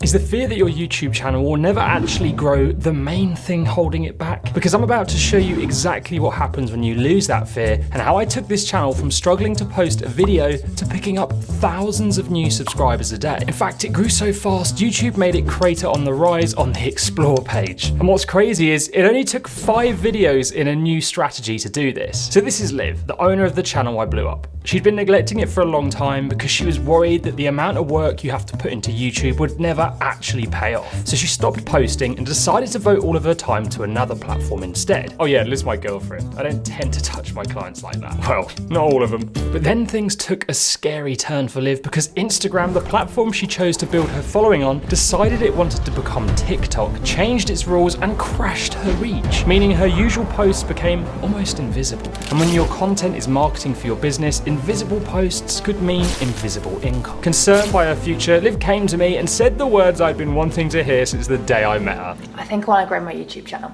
Is the fear that your YouTube channel will never actually grow the main thing holding it back? Because I'm about to show you exactly what happens when you lose that fear and how I took this channel from struggling to post a video to picking up thousands of new subscribers a day. In fact, it grew so fast, YouTube made it Creator on the Rise on the Explore page. And what's crazy is it only took 5 videos in a new strategy to do this. So this is Liv, the owner of the channel I blew up. She'd been neglecting it for a long time because she was worried that the amount of work you have to put into YouTube would never actually pay off. So she stopped posting and decided to devote all of her time to another platform instead. Oh yeah, Liv's my girlfriend. I don't tend to touch my clients like that. Well, not all of them. But then things took a scary turn for Liv because Instagram, the platform she chose to build her following on, decided it wanted to become TikTok, changed its rules and crashed her reach, meaning her usual posts became almost invisible. And when your content is marketing for your business, invisible posts could mean invisible income. Concerned by her future, Liv came to me and said the words I'd been wanting to hear since the day I met her. I think I want to grow my YouTube channel.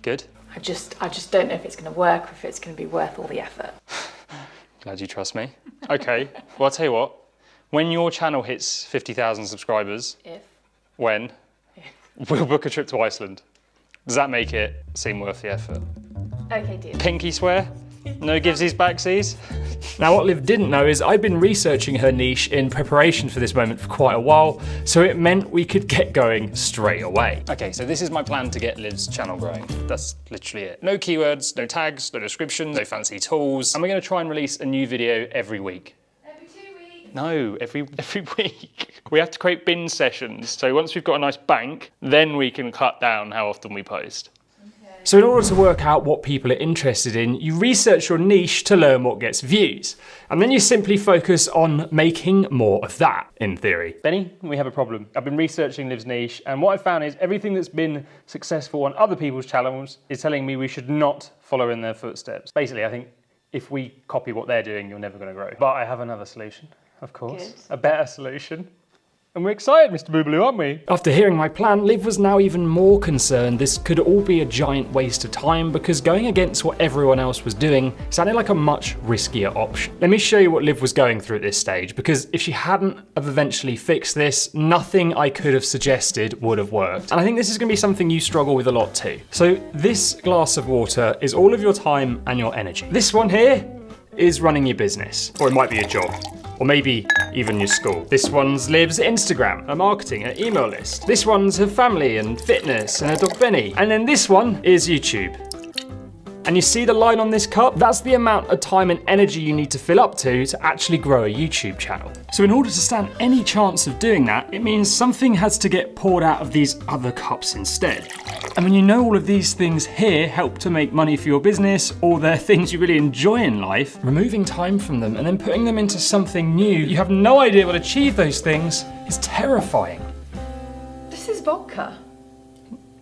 Good. I just don't know if it's going to work or if it's going to be worth all the effort. Glad you trust me. Okay, well I'll tell you what, when your channel hits 50,000 subscribers, we'll book a trip to Iceland. Does that make it seem worth the effort? Okay, deal. Pinky swear? No givesies backsies? Now what Liv didn't know is I'd been researching her niche in preparation for this moment for quite a while, so it meant we could get going straight away. Okay, so this is my plan to get Liv's channel growing. That's literally it. No keywords, no tags, no description, no fancy tools, and we're gonna try and release a new video every week. Every 2 weeks? No, every week. We have to create bin sessions, so once we've got a nice bank, then we can cut down how often we post. So in order to work out what people are interested in, you research your niche to learn what gets views. And then you simply focus on making more of that, in theory. Benny, we have a problem. I've been researching Liv's niche, and what I found is everything that's been successful on other people's channels is telling me we should not follow in their footsteps. Basically, I think if we copy what they're doing, you're never gonna grow. But I have another solution, of course. Good. A better solution. And we're excited, Mr. Boobaloo, aren't we? After hearing my plan, Liv was now even more concerned this could all be a giant waste of time because going against what everyone else was doing sounded like a much riskier option. Let me show you what Liv was going through at this stage, because if she hadn't have eventually fixed this, nothing I could have suggested would have worked. And I think this is gonna be something you struggle with a lot too. So this glass of water is all of your time and your energy. This one here is running your business, or it might be a job. Or maybe even your school. This one's Liv's Instagram, her marketing, her email list. This one's her family and fitness and her dog Benny. And then this one is YouTube. And you see the line on this cup? That's the amount of time and energy you need to fill up to actually grow a YouTube channel. So in order to stand any chance of doing that, it means something has to get poured out of these other cups instead. And when you know all of these things here help to make money for your business, or they're things you really enjoy in life, removing time from them and then putting them into something new you have no idea will achieve those things is terrifying. This is vodka.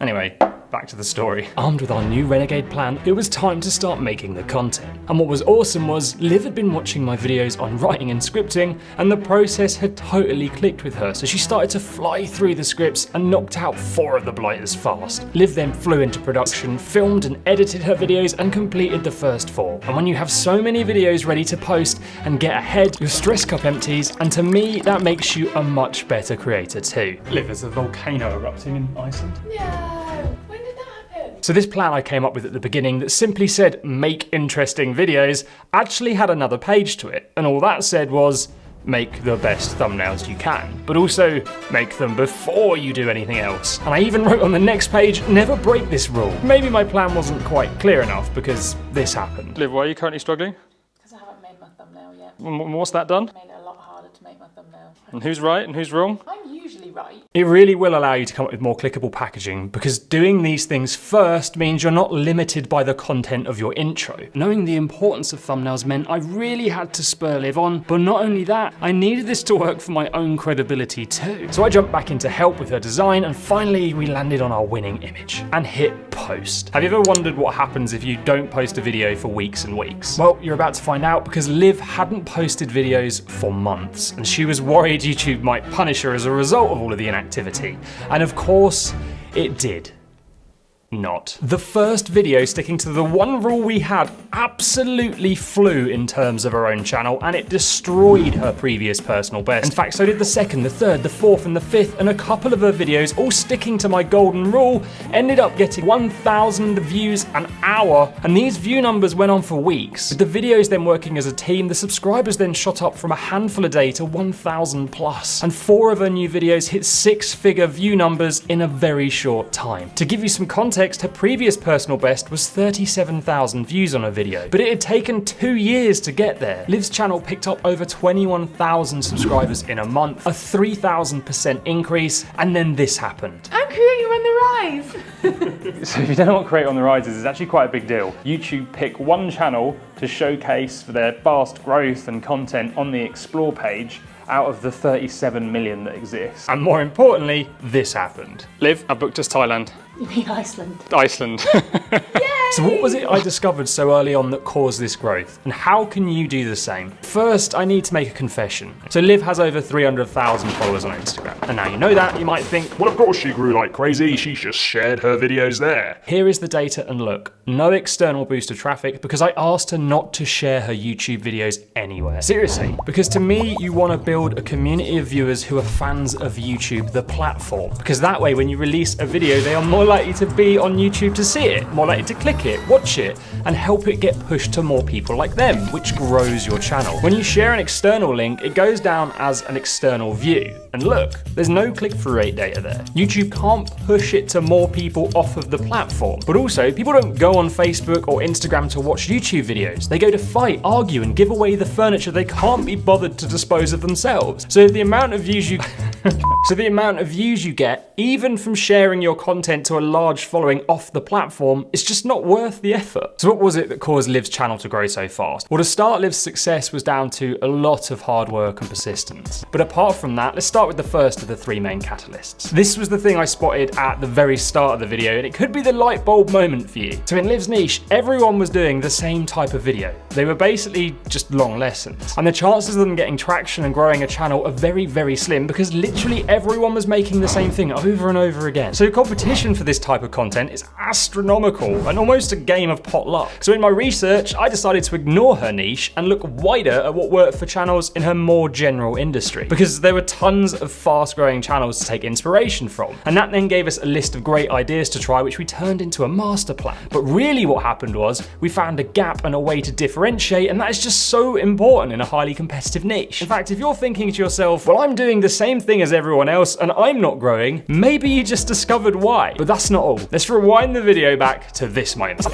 Anyway, back to the story. Armed with our new Renegade plan, it was time to start making the content. And what was awesome was Liv had been watching my videos on writing and scripting, and the process had totally clicked with her. So she started to fly through the scripts and knocked out 4 of the blighters fast. Liv then flew into production, filmed and edited her videos, and completed the first 4. And when you have so many videos ready to post and get ahead, your stress cup empties, and to me, that makes you a much better creator too. Liv, there's a volcano erupting in Iceland. No. When did that happen? So this plan I came up with at the beginning that simply said make interesting videos actually had another page to it, and all that said was make the best thumbnails you can, but also make them before you do anything else. And I even wrote on the next page, never break this rule. Maybe my plan wasn't quite clear enough because this happened. Liv, why are you currently struggling? Because I haven't made my thumbnail yet. What's that done? Made it a lot harder to make my thumbnail. And who's right and who's wrong? I'm usually right. It really will allow you to come up with more clickable packaging because doing these things first means you're not limited by the content of your intro. Knowing the importance of thumbnails meant I really had to spur Liv on, but not only that, I needed this to work for my own credibility too. So I jumped back in to help with her design, and finally we landed on our winning image and hit post. Have you ever wondered what happens if you don't post a video for weeks and weeks? Well, you're about to find out because Liv hadn't posted videos for months, and she was worried YouTube might punish her as a result of all of the inactivity. And of course, it did. not. The first video, sticking to the one rule we had, absolutely flew in terms of her own channel, and it destroyed her previous personal best. In fact, so did the second, the third, the fourth, and the fifth, and a couple of her videos, all sticking to my golden rule, ended up getting 1,000 views an hour, and these view numbers went on for weeks. With the videos then working as a team, the subscribers then shot up from a handful a day to 1,000 plus, and 4 of her new videos hit 6-figure view numbers in a very short time. To give you some context, her previous personal best was 37,000 views on a video, but it had taken 2 years to get there. Liv's channel picked up over 21,000 subscribers in a month, a 3,000% increase, and then this happened. I'm creating on the rise. So if you don't know what Create on the Rise is, it's actually quite a big deal. YouTube pick one channel to showcase for their fast growth and content on the Explore page out of the 37 million that exist. And more importantly, this happened. Liv, I booked us Thailand. You mean Iceland? Iceland. So what was it I discovered so early on that caused this growth? And how can you do the same? First, I need to make a confession. So Liv has over 300,000 followers on Instagram. And now you know that, you might think, well, of course she grew like crazy. She just shared her videos there. Here is the data, and look, no external boost of traffic because I asked her not to share her YouTube videos anywhere. Seriously, because to me, you want to build a community of viewers who are fans of YouTube, the platform. Because that way, when you release a video, they are more likely to be on YouTube to see it, more likely to click it, watch it, and help it get pushed to more people like them, which grows your channel. When you share an external link, it goes down as an external view. And look, there's no click-through rate data there. YouTube can't push it to more people off of the platform. But also, people don't go on Facebook or Instagram to watch YouTube videos. They go to fight, argue, and give away the furniture they can't be bothered to dispose of themselves. So the amount of views you get, even from sharing your content to a large following off the platform, is just not worth the effort. So what was it that caused Liv's channel to grow so fast? Well, to start, Liv's success was down to a lot of hard work and persistence. But apart from that, let's start with the first of the 3 main catalysts. This was the thing I spotted at the very start of the video, and it could be the light bulb moment for you. So in Liv's niche, everyone was doing the same type of video. They were basically just long lessons. And the chances of them getting traction and growing a channel are very, very slim because literally everyone was making the same thing over and over again. So competition for this type of content is astronomical and almost a game of potluck. So in my research, I decided to ignore her niche and look wider at what worked for channels in her more general industry, because there were tons of fast growing channels to take inspiration from. And that then gave us a list of great ideas to try, which we turned into a master plan. But really what happened was we found a gap and a way to differentiate, and that is just so important in a highly competitive niche. In fact, if you're thinking to yourself, well, I'm doing the same thing as everyone else and I'm not growing, maybe you just discovered why. But that's not all. Let's rewind the video back to this moment.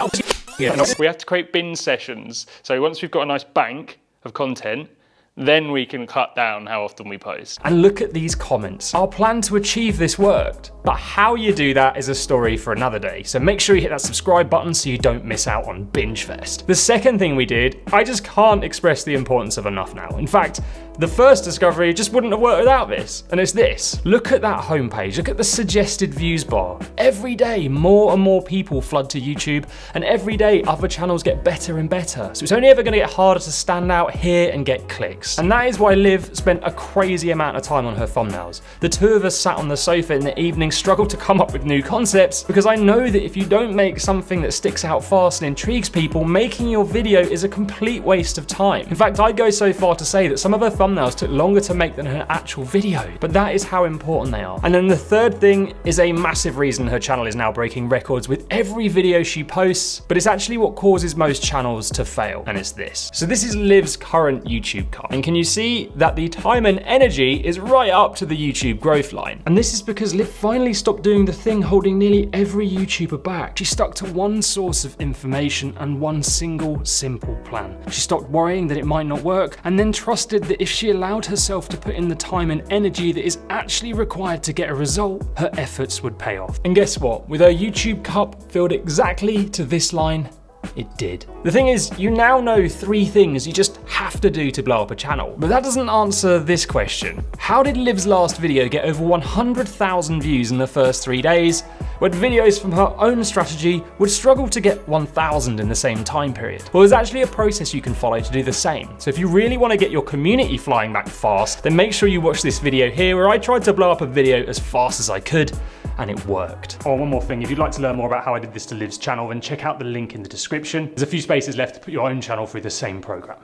We have to create bin sessions. So once we've got a nice bank of content, then we can cut down how often we post. And look at these comments. Our plan to achieve this worked. But how you do that is a story for another day. So make sure you hit that subscribe button so you don't miss out on Binge Fest. The second thing we did, I just can't express the importance of enough now. In fact, the first discovery just wouldn't have worked without this. And it's this. Look at that homepage. Look at the suggested views bar. Every day, more and more people flood to YouTube, and every day other channels get better and better. So it's only ever gonna get harder to stand out here and get clicks. And that is why Liv spent a crazy amount of time on her thumbnails. The two of us sat on the sofa in the evening, struggled to come up with new concepts, because I know that if you don't make something that sticks out fast and intrigues people, making your video is a complete waste of time. In fact, I'd go so far to say that some of her thumbnails took longer to make than her actual video, but that is how important they are. And then the third thing is a massive reason her channel is now breaking records with every video she posts, but it's actually what causes most channels to fail, and it's this. So this is Liv's current YouTube cut, and can you see that the time and energy is right up to the YouTube growth line? And this is because Liv finally stopped doing the thing holding nearly every YouTuber back. She stuck to one source of information and one single simple plan. She stopped worrying that it might not work, and then trusted that if she allowed herself to put in the time and energy that is actually required to get a result, her efforts would pay off. And guess what? With her YouTube cup filled exactly to this line, it did. The thing is, you now know 3 things you just have to do to blow up a channel. But that doesn't answer this question. How did Liv's last video get over 100,000 views in the first 3 days, when videos from her own strategy would struggle to get 1,000 in the same time period? Well, there's actually a process you can follow to do the same. So if you really want to get your community flying back fast, then make sure you watch this video here where I tried to blow up a video as fast as I could, and it worked. Oh, one more thing, if you'd like to learn more about how I did this to Liv's channel, then check out the link in the description. There's a few spaces left to put your own channel through the same program.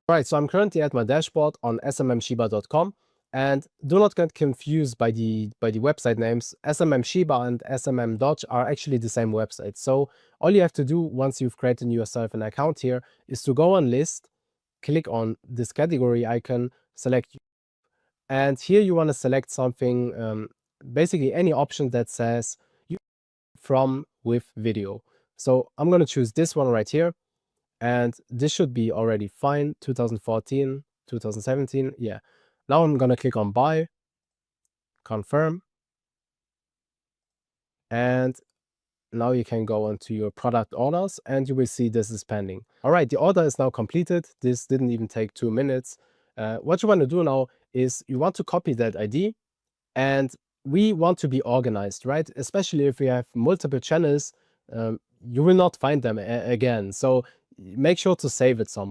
Right, so I'm currently at my dashboard on smmshiba.com, and do not get confused by the website names. SMM and SMM Dodge are actually the same website. So all you have to do once you've created yourself an account here is to go on list, click on this category icon, select, and here you want to select something, basically any option that says from with video. So I'm going to choose this one right here. And this should be already fine. 2014, 2017. Yeah. Now I'm going to click on buy, confirm. And now you can go onto your product orders and you will see this is pending. All right, the order is now completed. This didn't even take 2 minutes. What you want to do now is you want to copy that ID, and we want to be organized, right? Especially if we have multiple channels, you will not find them again. So make sure to save it somewhere.